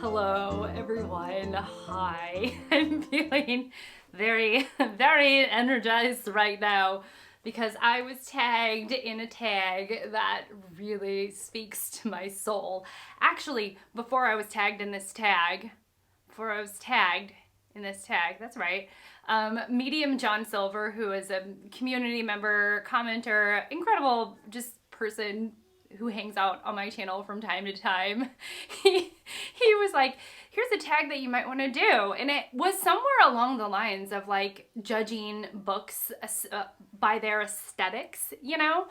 Hello everyone, hi. I'm feeling very energized right now because I was tagged in a tag that really speaks to my soul. Actually, before I was tagged in this tag, that's right, Medium John Silver, who is a community member, commenter, incredible just person who hangs out on my channel from time to time, he was like, here's a tag that you might want to do. And it was somewhere along the lines of like judging books by their aesthetics, you know?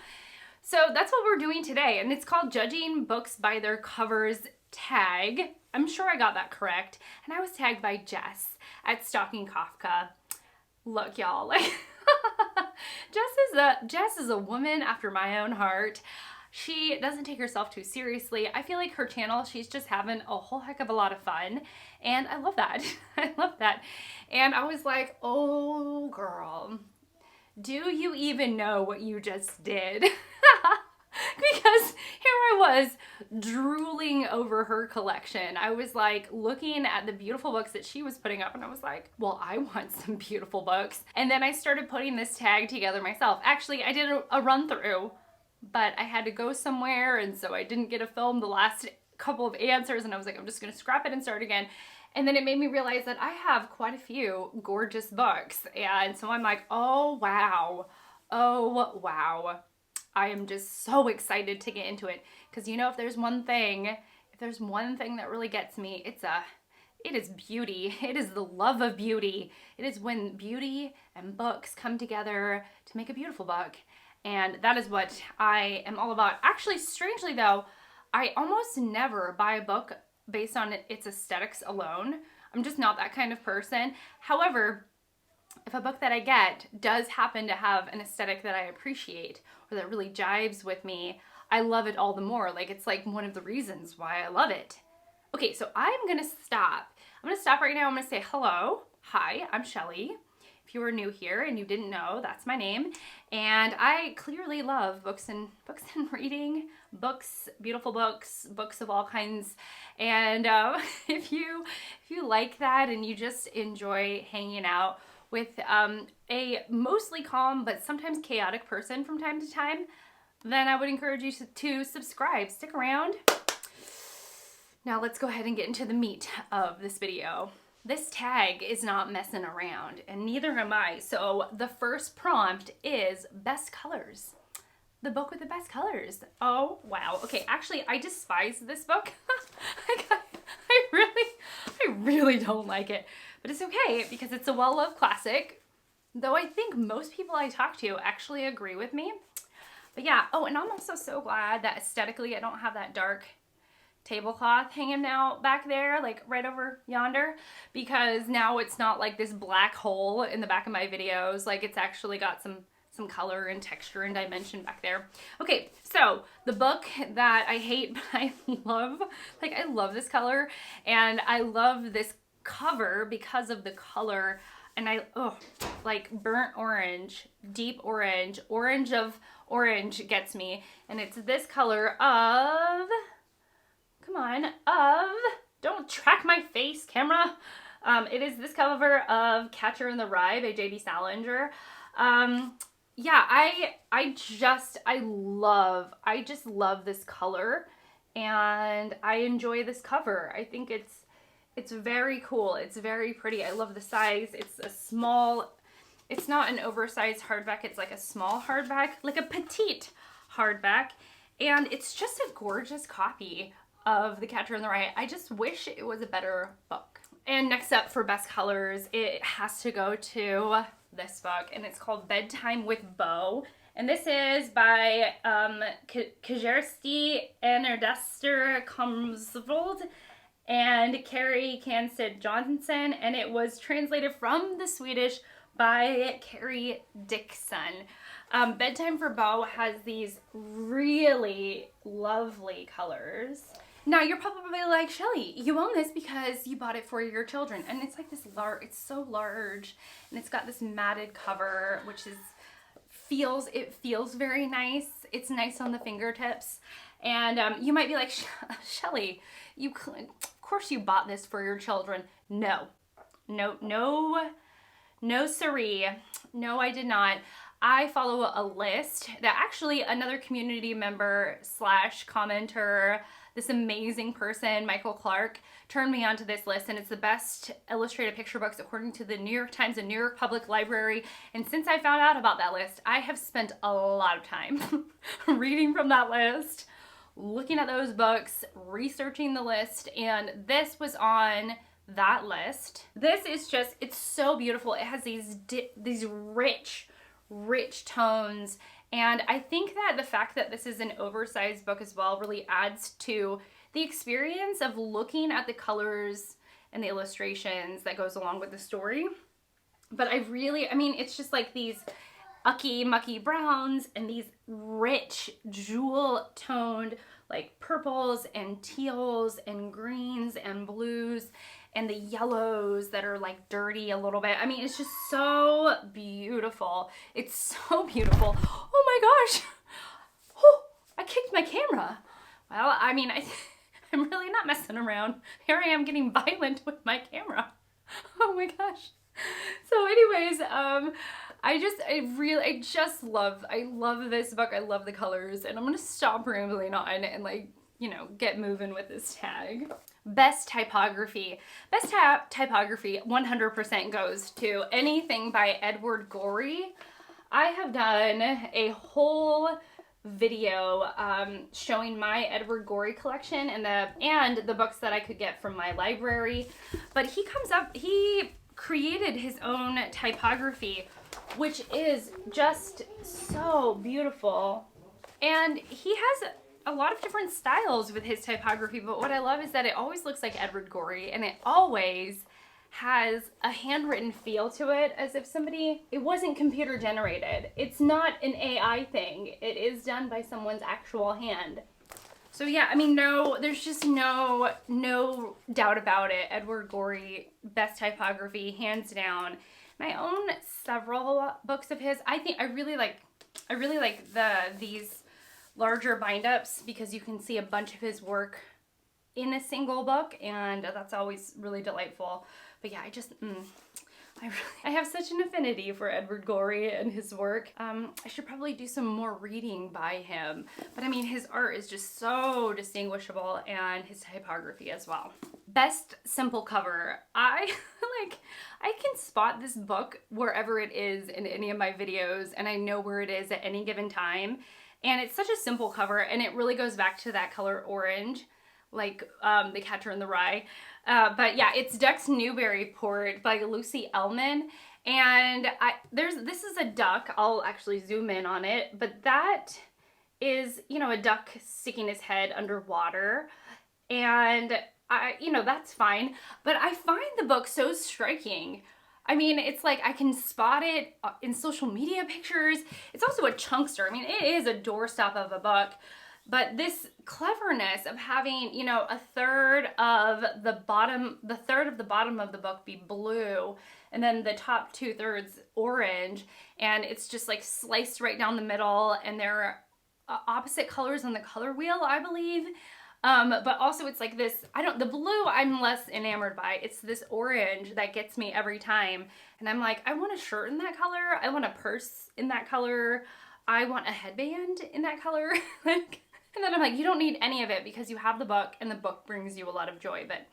So that's what we're doing today. And it's called Judging Books by Their Covers tag. I'm sure I got that correct. And I was tagged by Jess at Stalking Kafka. Look, y'all, like Jess is a woman after my own heart. She doesn't take herself too seriously. I feel like her channel, she's just having a whole heck of a lot of fun. And I love that. I love that. And I was like, oh girl, do you even know what you just did? Because here I was drooling over her collection. I was like looking at the beautiful books that she was putting up and I was like, well, I want some beautiful books. And then I started putting this tag together myself. Actually, I did a run through, but I had to go somewhere and so I didn't get to film the last couple of answers and I was like, I'm just gonna scrap it and start again. And then it made me realize that I have quite a few gorgeous books. And so I'm like, oh wow. I am just so excited to get into it. Because you know, if there's one thing that really gets me, it is beauty. It is the love of beauty. It is when beauty and books come together to make a beautiful book. And that is what I am all about. Actually, strangely though, I almost never buy a book based on its aesthetics alone. I'm just not that kind of person. However, if a book that I get does happen to have an aesthetic that I appreciate or that really jives with me, I love it all the more. Like, it's like one of the reasons why I love it. Okay, so I'm gonna stop. I'm gonna stop right now. I'm gonna say hello. Hi, I'm Shelly. If you are new here and you didn't know, that's my name. And I clearly love books and reading, books, beautiful books, books of all kinds. And if you like that and you just enjoy hanging out with a mostly calm but sometimes chaotic person from time to time, then I would encourage you to subscribe. Stick around. Now let's go ahead and get into the meat of this video. This tag is not messing around, and neither am I. So the first prompt is best colors. The book with the best colors. Oh, wow. Okay, actually, I despise this book. I really don't like it. But it's okay because it's a well-loved classic. Though I think most people I talk to actually agree with me. But yeah, oh, and I'm also so glad that aesthetically I don't have that dark tablecloth hanging out back there, like right over yonder, because now it's not like this black hole in the back of my videos. Like, it's actually got some color and texture and dimension back there. Okay, so the book that I hate but I love, like, I love this color and I love this cover because of the color. And like burnt orange, deep orange, orange of orange gets me. And it's this color of, don't track my face, camera. It is this cover of Catcher in the Rye by J.D. Salinger. Yeah, I just love this color and I enjoy this cover. I think it's very cool. It's very pretty. I love the size. It's a small, it's not an oversized hardback. It's like a small hardback, like a petite hardback. And it's just a gorgeous copy of The Catcher in the Rye. I just wish it was a better book. And next up for best colors, it has to go to this book, and it's called Bedtime with Beau. And this is by Kersti Ernester Komsvold and Carrie Kansted Johnson, and it was translated from the Swedish by Carrie Dixon. Bedtime for Beau has these really lovely colors. Now you're probably like, Shelly, you own this because you bought it for your children. And it's like this large, it's so large. And it's got this matted cover, which is feels very nice. It's nice on the fingertips. And you might be like, Shelly, of course you bought this for your children. No, siree. No, I did not. I follow a list that actually another community member slash commenter, this amazing person, Michael Clark, turned me onto this list, and it's the best illustrated picture books according to the New York Times and New York Public Library. And since I found out about that list, I have spent a lot of time reading from that list, looking at those books, researching the list, and this was on that list. This is just, it's so beautiful. It has these rich tones, and I think that the fact that this is an oversized book as well really adds to the experience of looking at the colors and the illustrations that goes along with the story. But I mean, it's just like these mucky browns and these rich jewel toned like purples and teals and greens and blues and the yellows that are like dirty a little bit. I mean, it's just so beautiful. It's so beautiful. Oh my gosh. Oh, I kicked my camera. Well, I mean, I'm really not messing around. Here I am getting violent with my camera. Oh my gosh. So anyways, I love this book. I love the colors, and I'm gonna stop rambling on and like, you know, get moving with this tag. Best typography. Best typography 100% goes to anything by Edward Gorey. I have done a whole video showing my Edward Gorey collection and the books that I could get from my library. But he created his own typography, which is just so beautiful. And he has a lot of different styles with his typography, but what I love is that it always looks like Edward Gorey, and it always has a handwritten feel to it, as if it wasn't computer generated. It's not an AI thing. It is done by someone's actual hand. So yeah, I mean, there's just no doubt about it. Edward Gorey, best typography, hands down. And I own several books of his. I really like these larger bind-ups because you can see a bunch of his work in a single book, and that's always really delightful. But yeah, I have such an affinity for Edward Gorey and his work. I should probably do some more reading by him. But I mean, his art is just so distinguishable, and his typography as well. Best simple cover. I can spot this book wherever it is in any of my videos, and I know where it is at any given time. And it's such a simple cover, and it really goes back to that color orange, like The Catcher in the Rye. But yeah, it's Duck's Newburyport by Lucy Ellman. And this is a duck. I'll actually zoom in on it, but that is, you know, a duck sticking his head underwater. And that's fine. But I find the book so striking. I mean, it's like I can spot it in social media pictures. It's also a chunkster. I mean, it is a doorstop of a book. But this cleverness of having, you know, a third of the bottom of the book be blue, and then the top 2/3 orange, and it's just like sliced right down the middle, and they're opposite colors on the color wheel, I believe. But also it's like this, the blue I'm less enamored by. It's this orange that gets me every time. And I'm like, I want a shirt in that color. I want a purse in that color. I want a headband in that color. And then I'm like, you don't need any of it because you have the book, and the book brings you a lot of joy. But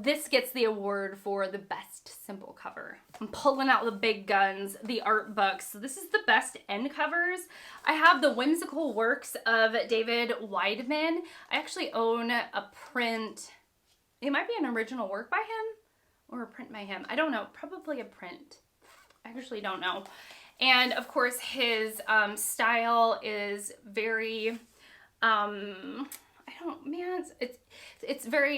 this gets the award for the best simple cover. I'm pulling out the big guns, the art books. So this is the best end covers. I have the Whimsical Works of David Weidman. I actually own a print. It might be an original work by him or a print by him. I don't know. Probably a print. I actually don't know. And of course, his style is very...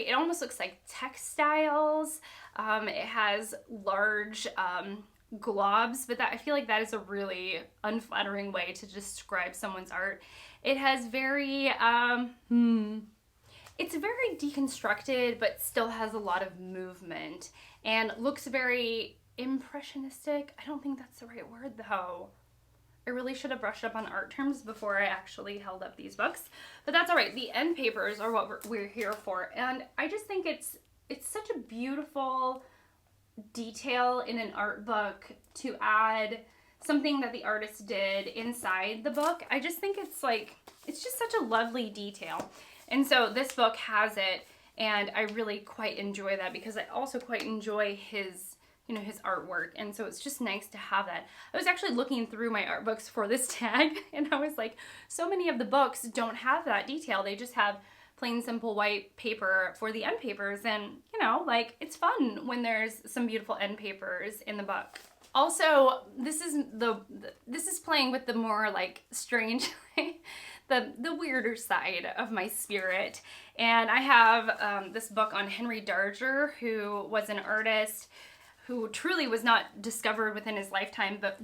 it almost looks like textiles. It has large globs, but I feel like that is a really unflattering way to describe someone's art. It has very, it's very deconstructed, but still has a lot of movement and looks very impressionistic. I don't think that's the right word though. I really should have brushed up on art terms before I actually held up these books, but that's all right. The end papers are what we're here for, and I just think it's such a beautiful detail in an art book to add something that the artist did inside the book. I just think it's like, it's just such a lovely detail. And so this book has it, and I really quite enjoy that because I also quite enjoy his, you know, his artwork. And so it's just nice to have that. I was actually looking through my art books for this tag, and I was like, so many of the books don't have that detail. They just have plain simple white paper for the end papers, and you know, like, it's fun when there's some beautiful end papers in the book. Also, this is playing with the more like strange, the weirder side of my spirit. And I have this book on Henry Darger, who was an artist who truly was not discovered within his lifetime, but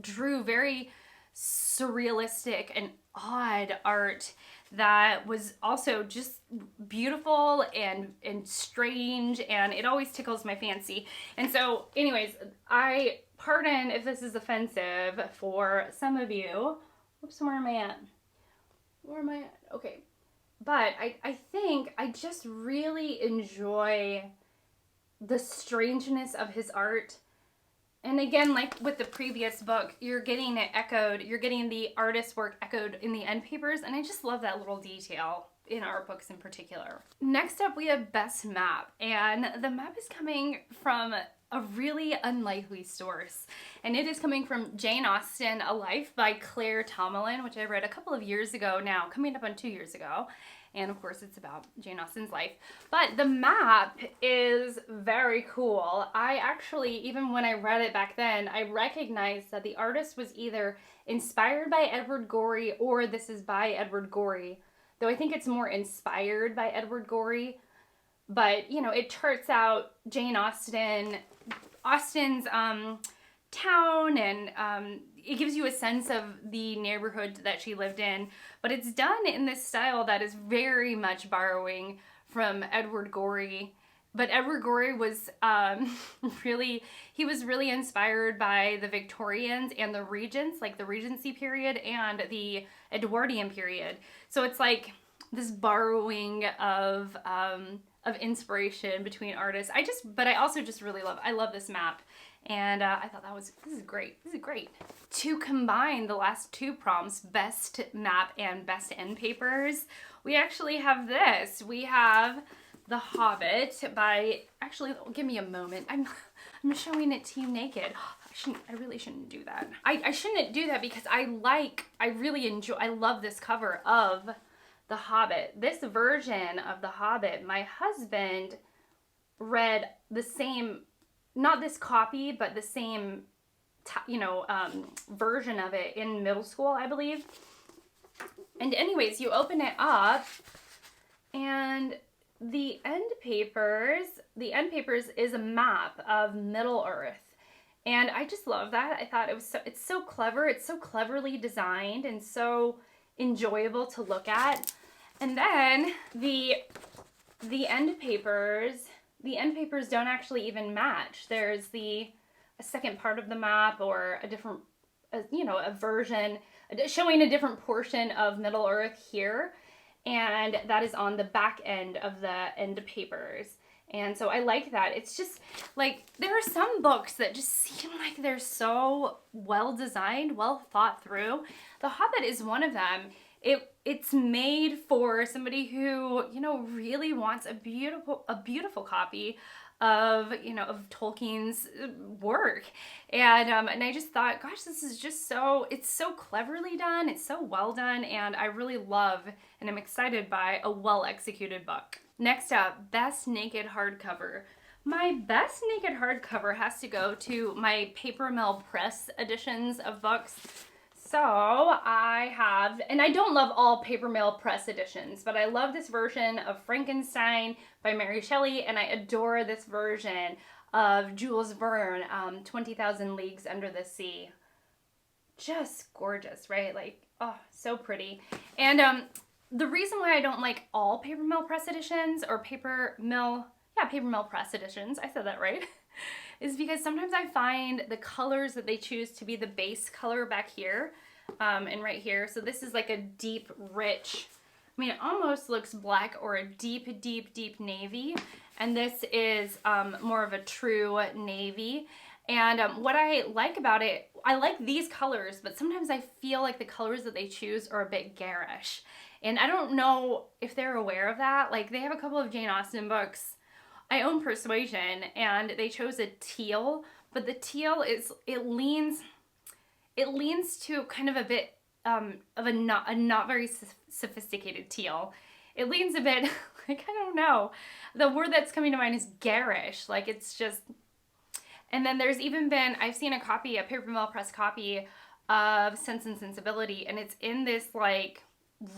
drew very surrealistic and odd art that was also just beautiful and strange, and it always tickles my fancy. And so anyways, I pardon if this is offensive for some of you. Whoops, where am I at? Where am I at? Okay. But I think I just really enjoy the strangeness of his art. And again, like with the previous book, you're getting it echoed, you're getting the artist's work echoed in the end papers, and I just love that little detail in art books in particular. Next up, we have Best Map, and the map is coming from a really unlikely source, and it is coming from Jane Austen, A Life by Claire Tomalin, which I read a couple of years ago now, coming up on 2 years ago. And of course it's about Jane Austen's life. But the map is very cool. I actually, even when I read it back then, I recognized that the artist was either inspired by Edward Gorey or this is by Edward Gorey. Though I think it's more inspired by Edward Gorey. But, you know, it charts out Jane Austen's town, and it gives you a sense of the neighborhood that she lived in, but it's done in this style that is very much borrowing from Edward Gorey. But Edward Gorey was he was really inspired by the Victorians and the Regents, like the Regency period and the Edwardian period. So it's like this borrowing of inspiration between artists. But I also just really love this map. And I thought this is great. This is great. To combine the last two prompts, Best Map and Best End Papers, we actually have this. We have The Hobbit by, actually, give me a moment. I'm showing it to you naked. I really shouldn't do that. I shouldn't do that because I love this cover of The Hobbit. This version of The Hobbit, my husband read the same, not this copy, but the same, version of it in middle school, I believe. And anyways, you open it up, and the end papers is a map of Middle Earth. And I just love that. I thought it's so clever. It's so cleverly designed and so enjoyable to look at. And then the end papers don't actually even match. There's a second part of the map, or a version showing a different portion of Middle Earth here, and that is on the back end of the end papers. And so I like that. It's just like, there are some books that just seem like they're so well designed, well thought through. The Hobbit is one of them. It's made for somebody who, really wants a beautiful copy of Tolkien's work. And I just thought, gosh, this is just it's so cleverly done. It's so well done. And I really love, and I'm excited by, a well executed book. Next up, Best Naked Hardcover. My Best Naked Hardcover has to go to my Paper Mill Press editions of books. So I have, and I don't love all Paper Mill Press editions, but I love this version of Frankenstein by Mary Shelley, and I adore this version of Jules Verne, 20,000 Leagues Under the Sea. Just gorgeous, right? Like, oh, so pretty. And the reason why I don't like all Paper Mill Press editions, or Paper Mill Paper Mill Press editions, I said that right, is because sometimes I find the colors that they choose to be the base color back here and right here. So this is like a deep, rich, I mean, it almost looks black or a deep, deep, deep navy. And this is more of a true navy. And what I like about it, I like these colors, but sometimes I feel like the colors that they choose are a bit garish. And I don't know if they're aware of that. Like, they have a couple of Jane Austen books. I own Persuasion, and they chose a teal, but the teal is, it leans to kind of a bit of a not very sophisticated teal. It leans a bit, like, I don't know. The word that's coming to mind is garish. Like, it's just, and then there's even been, I've seen a copy, a Paper Mill Press copy of Sense and Sensibility, and it's in this, like,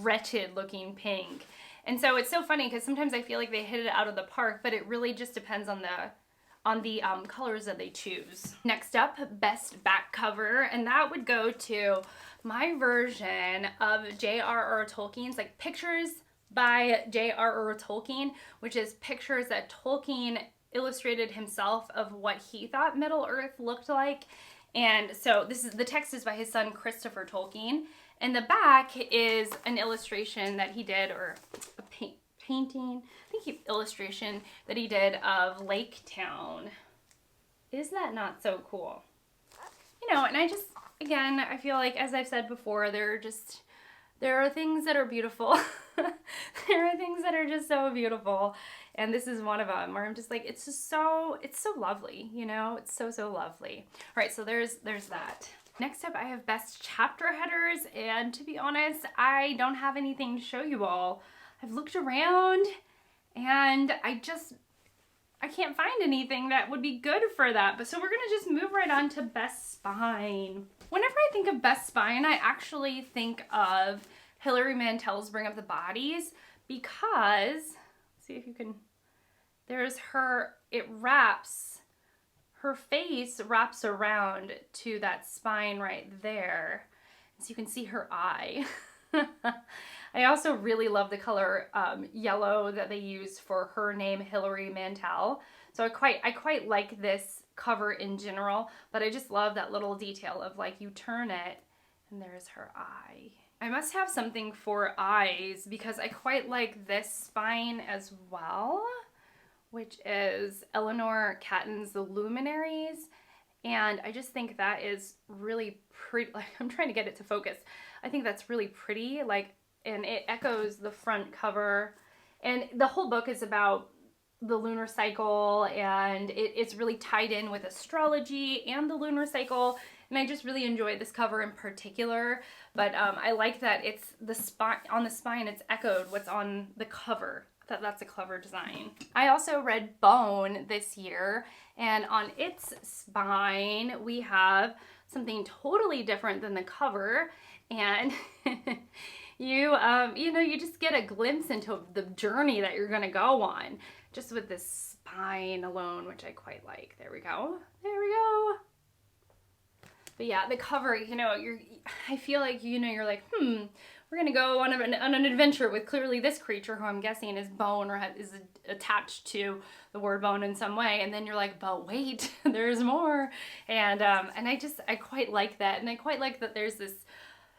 wretched looking pink. And so it's so funny because sometimes I feel like they hit it out of the park, but it really just depends on the colors that they choose. Next up, best back cover, and that would go to my version of J.R.R. Tolkien's, like, Pictures by J.R.R. Tolkien, which is pictures that Tolkien illustrated himself of what he thought Middle-earth looked like. And so the text is by his son Christopher Tolkien, and the back is an illustration that he did, or a painting, I think illustration that he did of Lake Town. Is that not so cool? You know, and I just, again, I feel like, as I've said before, there are things that are beautiful. There are things that are just so beautiful. And this is one of them where I'm just like, it's so lovely, you know? It's so, so lovely. All right, so there's that. Next up, I have best chapter headers, and to be honest, I don't have anything to show you all. I've looked around, and I can't find anything that would be good for that. But so we're gonna just move right on to best spine. Whenever I think of best spine, I actually think of Hilary Mantel's Bring Up the Bodies, because, let's see if you can, there's her, her face wraps around to that spine right there. So you can see her eye. I also really love the color yellow that they use for her name, Hilary Mantel. So I quite like this cover in general, but I just love that little detail of, like, you turn it and there's her eye. I must have something for eyes because I quite like this spine as well, which is Eleanor Catton's The Luminaries. And I just think that is really pretty. Like, I'm trying to get it to focus. I think that's really pretty, like, and it echoes the front cover. And the whole book is about the lunar cycle, and it's really tied in with astrology and the lunar cycle. And I just really enjoy this cover in particular. But I like that it's the spine, on the spine, it's echoed what's on the cover. That's a clever design. I also read Bone this year, and on its spine we have something totally different than the cover, and you know, you just get a glimpse into the journey that you're gonna go on just with this spine alone, which I quite like. There we go. There we go. But yeah, the cover, you know, I feel like, you know, you're like, we're gonna go on an adventure with clearly this creature who I'm guessing is bone or is attached to the word bone in some way, and then you're like, but wait, there's more. And I quite like that, and I quite like that there's this,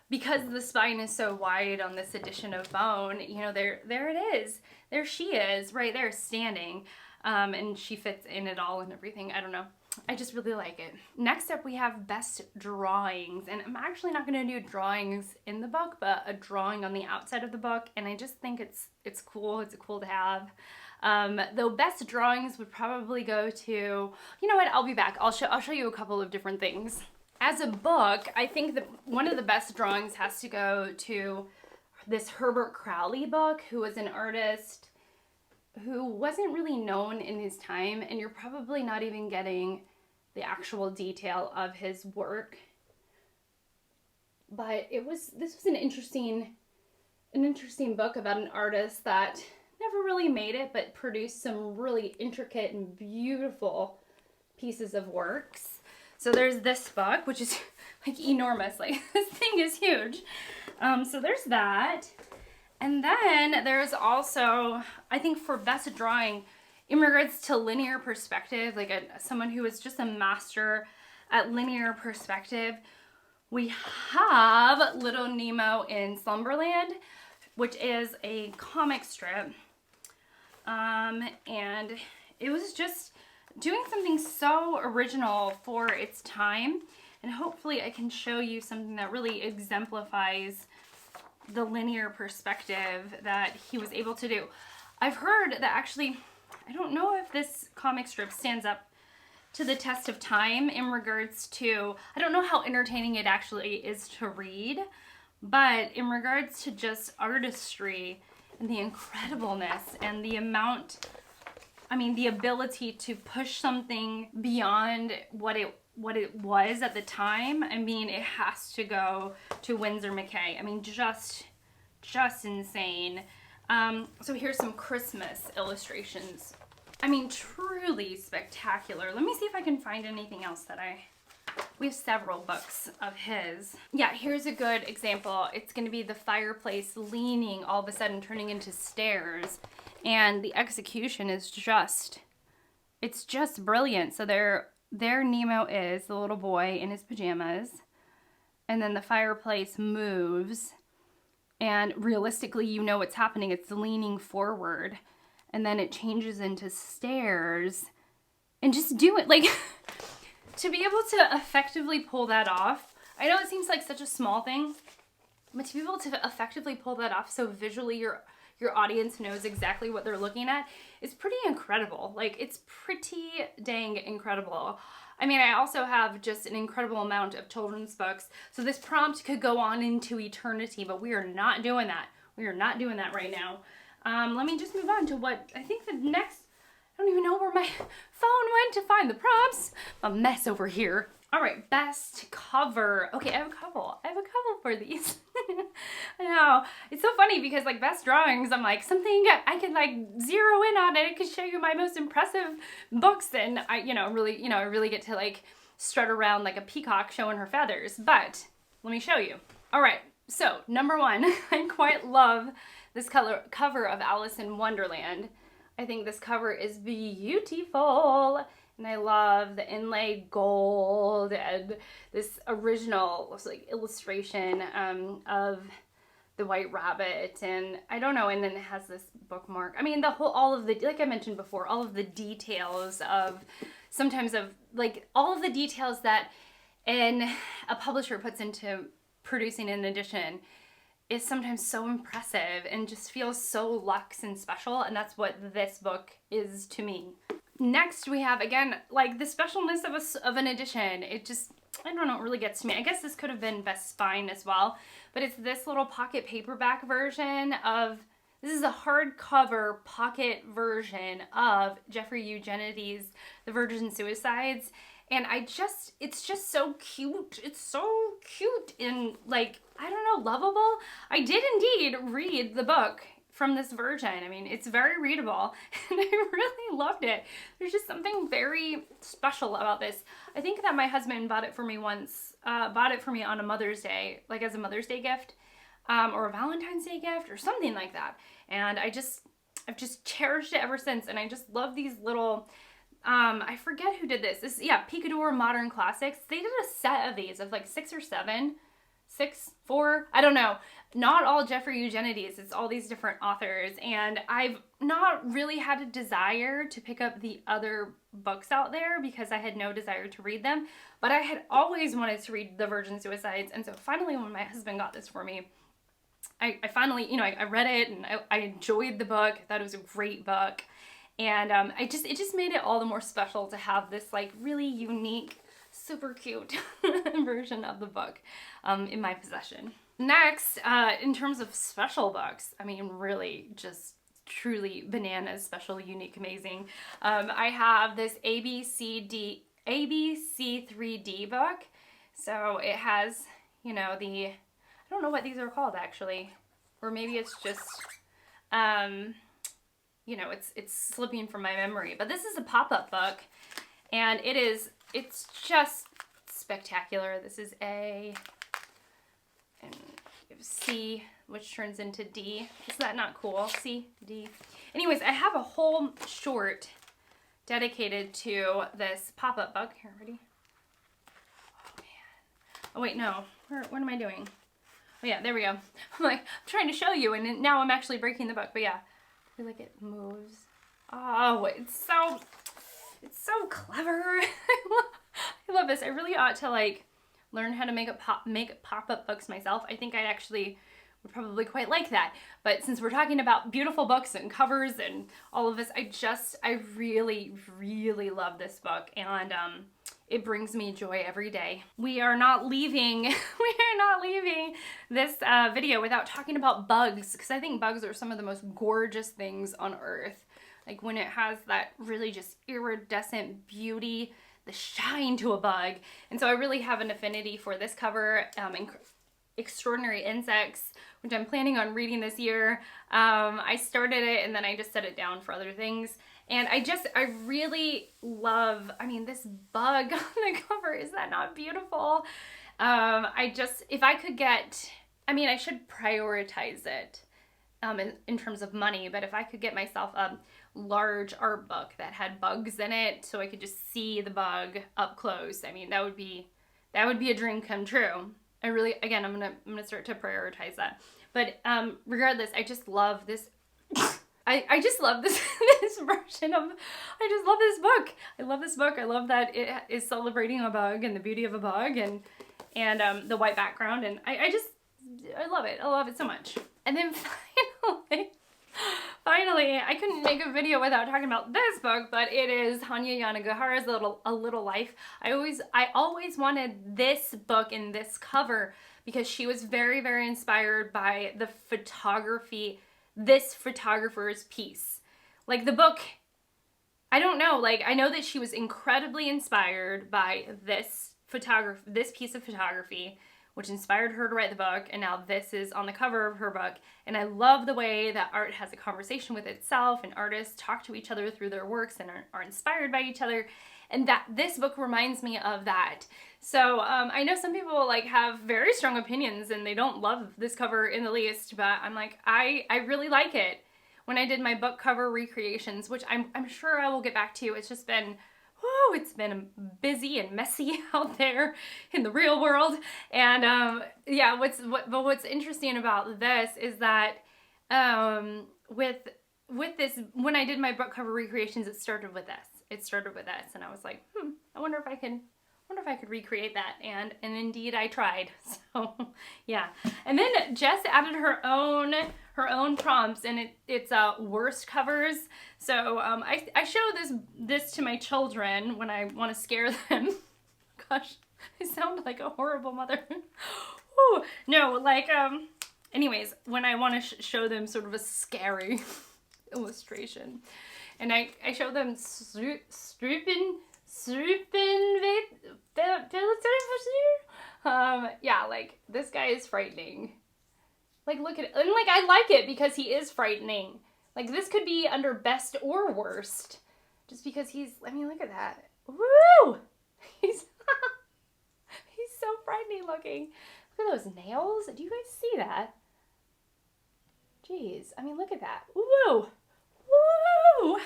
because the spine is so wide on this edition of Bone, you know, there it is. There she is, right there, standing, and she fits in it all and everything. I don't know. I just really like it. Next up, we have best drawings, and I'm actually not going to do drawings in the book, but a drawing on the outside of the book, and I just think it's cool. It's cool to have. Though best drawings would probably go to, you know what? I'll be back. I'll show you a couple of different things. As a book, I think that one of the best drawings has to go to this Herbert Crowley book, who was an artist who wasn't really known in his time, and you're probably not even getting the actual detail of his work. But this was an interesting book about an artist that never really made it, but produced some really intricate and beautiful pieces of works. So there's this book, which is like enormous. Like, this thing is huge. So there's that. And then there's also, I think for best drawing, in regards to linear perspective, like someone who is just a master at linear perspective, we have Little Nemo in Slumberland, which is a comic strip. And it was just doing something so original for its time. And hopefully I can show you something that really exemplifies the linear perspective that he was able to do. I've heard that actually, I don't know if this comic strip stands up to the test of time in regards to, I don't know how entertaining it actually is to read, but in regards to just artistry and the incredibleness and the amount, I mean, the ability to push something beyond what it was at the time. I mean, it has to go to Winsor McCay. I mean, just insane. So here's some Christmas illustrations. I mean, truly spectacular. Let me see if I can find anything else that we have several books of his. Yeah, here's a good example. It's going to be the fireplace leaning, all of a sudden turning into stairs. And the execution is it's just brilliant. So there Nemo is, the little boy in his pajamas. And then the fireplace moves. And realistically, you know what's happening. It's leaning forward. And then it changes into stairs. And just do it. Like, to be able to effectively pull that off. I know it seems like such a small thing. But to be able to effectively pull that off so visually your audience knows exactly what they're looking at is pretty incredible. Like, it's pretty dang incredible. I mean, I also have just an incredible amount of children's books. So this prompt could go on into eternity, but we are not doing that. We are not doing that right now. Let me just move on to what I think the next, I don't even know where my phone went to find the prompts. A mess over here. All right, best cover. Okay, I have a couple for these. I know. It's so funny because like best drawings, I'm like something I can like zero in on and I could show you my most impressive books and I really get to like strut around like a peacock showing her feathers. But let me show you. All right, so number one, I quite love this cover of Alice in Wonderland. I think this cover is beautiful. And I love the inlay gold and this original like illustration of the white rabbit, and I don't know, and then it has this bookmark. I mean, all of the, like I mentioned before, all of the details of, sometimes of like all of the details that a publisher puts into producing an edition is sometimes so impressive and just feels so luxe and special, and that's what this book is to me. Next, we have, again, like the specialness of an edition. It just, I don't know, it really gets to me. I guess this could have been Best Spine as well, but it's this little pocket paperback version of, this is a hardcover pocket version of Jeffrey Eugenides' The Virgin Suicides. And it's just so cute. It's so cute and like, I don't know, lovable. I did indeed read the book from this version. I mean, it's very readable and I really loved it. There's just something very special about this. I think that my husband bought it for me once, bought it for me on a Mother's Day, like as a Mother's Day gift, or a Valentine's Day gift or something like that. And I've just cherished it ever since. And I just love these little, I forget who did this. Yeah, Picador Modern Classics. They did a set of these of like 6 or 7. 6, 4, I don't know. Not all Jeffrey Eugenides, it's all these different authors, and I've not really had a desire to pick up the other books out there because I had no desire to read them, but I had always wanted to read The Virgin Suicides, and so finally when my husband got this for me, I finally, I read it and I enjoyed the book. I thought it was a great book, and it just made it all the more special to have this like really unique, super cute version of the book in my possession. Next, in terms of special books, I mean, really just truly bananas, special, unique, amazing. I have this ABC 3D book. So it has, I don't know what these are called actually, or maybe it's just, it's slipping from my memory, but this is a pop-up book and it's just spectacular. This is A, and you have C, which turns into D. Is that not cool? C, D. Anyways, I have a whole short dedicated to this pop-up book. Here, ready? Oh, man. Oh, wait, no. What am I doing? Oh, yeah, there we go. I'm like, I'm trying to show you, and now I'm actually breaking the book. But yeah, I feel like it moves. Oh, it's so clever. I love this. I really ought to, like, learn how to make pop-up books myself. I think I actually would probably quite like that. But since we're talking about beautiful books and covers and all of this, I really, really love this book, and it brings me joy every day. We are not leaving this video without talking about bugs, because I think bugs are some of the most gorgeous things on earth. Like when it has that really just iridescent beauty, the shine to a bug. And so I really have an affinity for this cover, Extraordinary Insects, which I'm planning on reading this year. I started it and then I just set it down for other things. And I really love, I mean, this bug on the cover, is that not beautiful? If I could get, I mean, I should prioritize it in terms of money, but if I could get myself a large art book that had bugs in it so I could just see the bug up close, I mean, that would be a dream come true. I really, again, I'm gonna start to prioritize that. But regardless, I just love this. I just love this version of. I just love this book. I love this book. I love that it is celebrating a bug and the beauty of a bug and the white background, and I love it. I love it so much. And then finally, I couldn't make a video without talking about this book, but it is Hanya Yanagihara's A Little Life. I always wanted this book in this cover because she was very, very inspired by the photography, this photographer's piece. Like the book, I don't know, like I know that she was incredibly inspired by this piece of photography, which inspired her to write the book, and now this is on the cover of her book. And I love the way that art has a conversation with itself, and artists talk to each other through their works and are inspired by each other, and that this book reminds me of that. So I know some people like have very strong opinions and they don't love this cover in the least, but I'm like, I really like it. When I did my book cover recreations, which I'm sure I will get back to, it's just been, whew, it's been busy and messy out there in the real world. And yeah, what's interesting about this is that with this, when I did my book cover recreations, it started with this, and I was like, I wonder if I could recreate that, and indeed I tried. So yeah, and then Jess added her own prompts, and it's worst covers. So I show this to my children when I want to scare them. Gosh, I sound like a horrible mother. Ooh, no, like anyways, when I want to show them sort of a scary illustration, and I show them yeah, like this guy is frightening. Like look at it, and like I like it because he is frightening. Like this could be under best or worst, just because I mean, look at that. Woo! He's so frightening looking. Look at those nails. Do you guys see that? Jeez, I mean, look at that. Woo! Woo!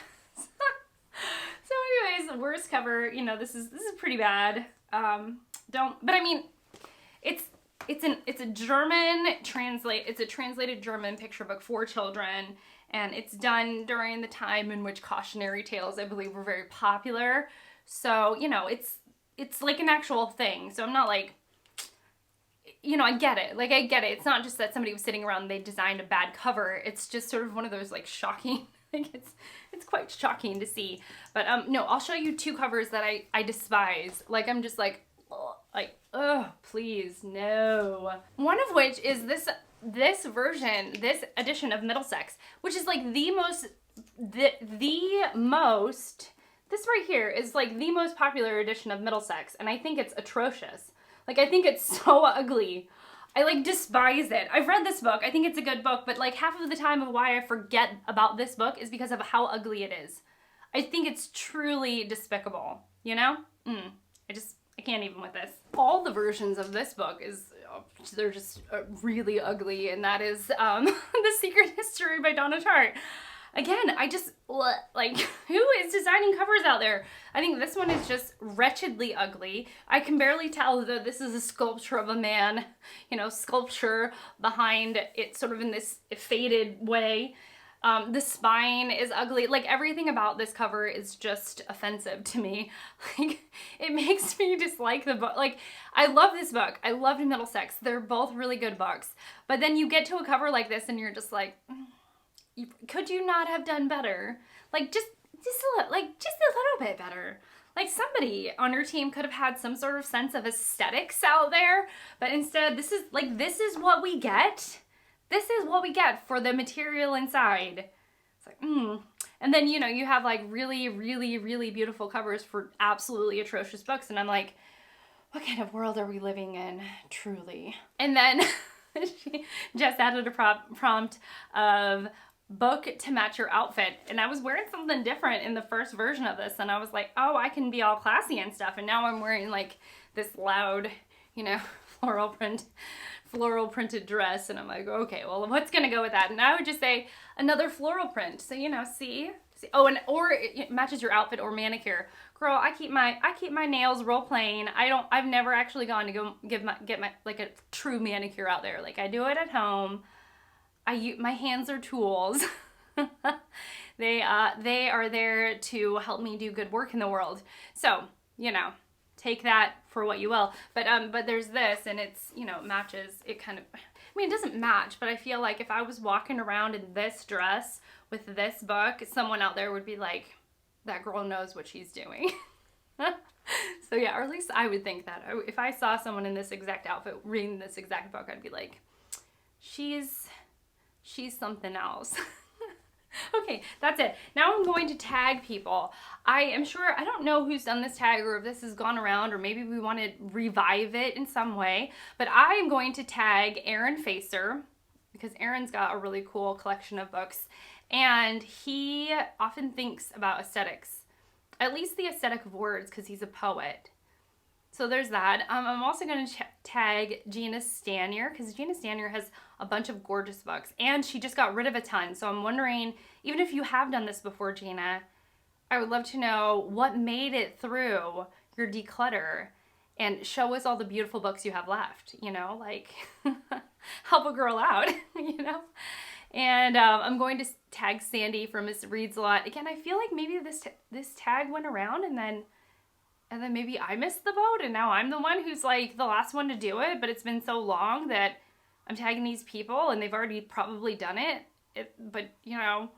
So anyways, worst cover, you know, this is pretty bad. But I mean, it's a translated German picture book for children, and it's done during the time in which cautionary tales, I believe, were very popular. So, you know, it's like an actual thing. So I'm not like, you know, I get it. Like, I get it. It's not just that somebody was sitting around and they designed a bad cover. It's just sort of one of those, like, shocking, like, it's quite shocking to see. But, no, I'll show you two covers that I despise. Like, I'm just like, oh, please, no. One of which is this edition of Middlesex, which is, like, this right here is, like, the most popular edition of Middlesex, and I think it's atrocious. Like, I think it's so ugly. I, like, despise it. I've read this book. I think it's a good book, but, like, half of the time of why I forget about this book is because of how ugly it is. I think it's truly despicable, you know? I can't even with this. All the versions of this book they're just really ugly, and that is The Secret History by Donna Tartt. again, I just, like, who is designing covers out there? I think this one is just wretchedly ugly. I can barely tell that this is a sculpture of a man, you know, sculpture behind it sort of in this faded way. The spine is ugly. Like, everything about this cover is just offensive to me. Like, it makes me dislike the book. Like, I love this book. I loved Middlesex. They're both really good books. But then you get to a cover like this and you're just like, could you not have done better? Like, just a little bit better. Like, somebody on your team could have had some sort of sense of aesthetics out there. But instead, this is what we get. This is what we get for the material inside. It's like, And then, you know, you have like really, really, really beautiful covers for absolutely atrocious books. And I'm like, what kind of world are we living in, truly? And then Jess added a prompt of book to match your outfit. And I was wearing something different in the first version of this. And I was like, oh, I can be all classy and stuff. And now I'm wearing like this loud, you know, floral printed dress, and I'm like, okay, well, what's gonna go with that? And I would just say another floral print. So, you know, see? Oh, and or it matches your outfit or manicure. Girl, I keep my nails real plain. I've never actually gone to go get my like a true manicure out there. Like, I do it at home. My hands are tools. They are there to help me do good work in the world. So, you know, take that for what you will. But there's this, and it's, you know, matches. It kind of, I mean, it doesn't match, but I feel like if I was walking around in this dress with this book, someone out there would be like, that girl knows what she's doing. So yeah, or at least I would think that. If I saw someone in this exact outfit reading this exact book, I'd be like, she's something else. Okay, that's it. Now I'm going to tag people. I am sure, I don't know who's done this tag or if this has gone around or maybe we want to revive it in some way, but I am going to tag Aaron Facer because Aaron's got a really cool collection of books and he often thinks about aesthetics, at least the aesthetic of words, because he's a poet. So there's that. I'm also going to tag Gina Stanier because Gina Stanier has a bunch of gorgeous books and she just got rid of a ton. So I'm wondering, even if you have done this before, Gina, I would love to know what made it through your declutter and show us all the beautiful books you have left, you know, like help a girl out, you know. And I'm going to tag Sandy from Miss Reads a Lot. Again, I feel like maybe this tag went around and then maybe I missed the boat and now I'm the one who's like the last one to do it, but it's been so long that I'm tagging these people and they've already probably done it. But, you know,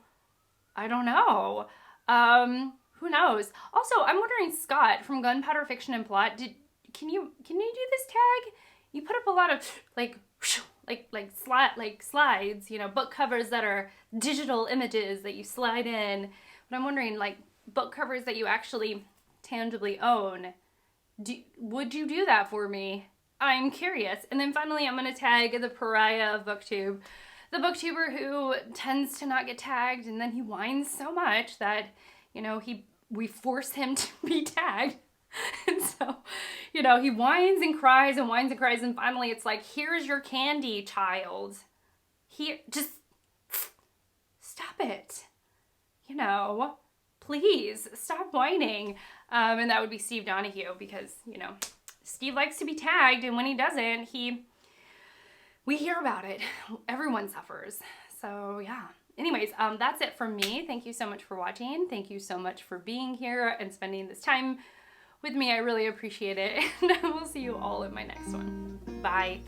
I don't know. Who knows? Also, I'm wondering, Scott from Gunpowder Fiction and Plot, can you do this tag? You put up a lot of like slides, you know, book covers that are digital images that you slide in. But I'm wondering, like, book covers that you actually tangibly own. Would you do that for me? I'm curious. And then finally, I'm going to tag the pariah of booktube, the booktuber who tends to not get tagged, and then he whines so much that, you know, we force him to be tagged. And so, you know, he whines and cries and whines and cries, and finally it's like, here's your candy, child. Here, just stop it. You know, please stop whining. And that would be Steve Donahue because, you know, Steve likes to be tagged, and when he doesn't, we hear about it. Everyone suffers. So yeah. Anyways, that's it from me. Thank you so much for watching. Thank you so much for being here and spending this time with me. I really appreciate it. And I will see you all in my next one. Bye.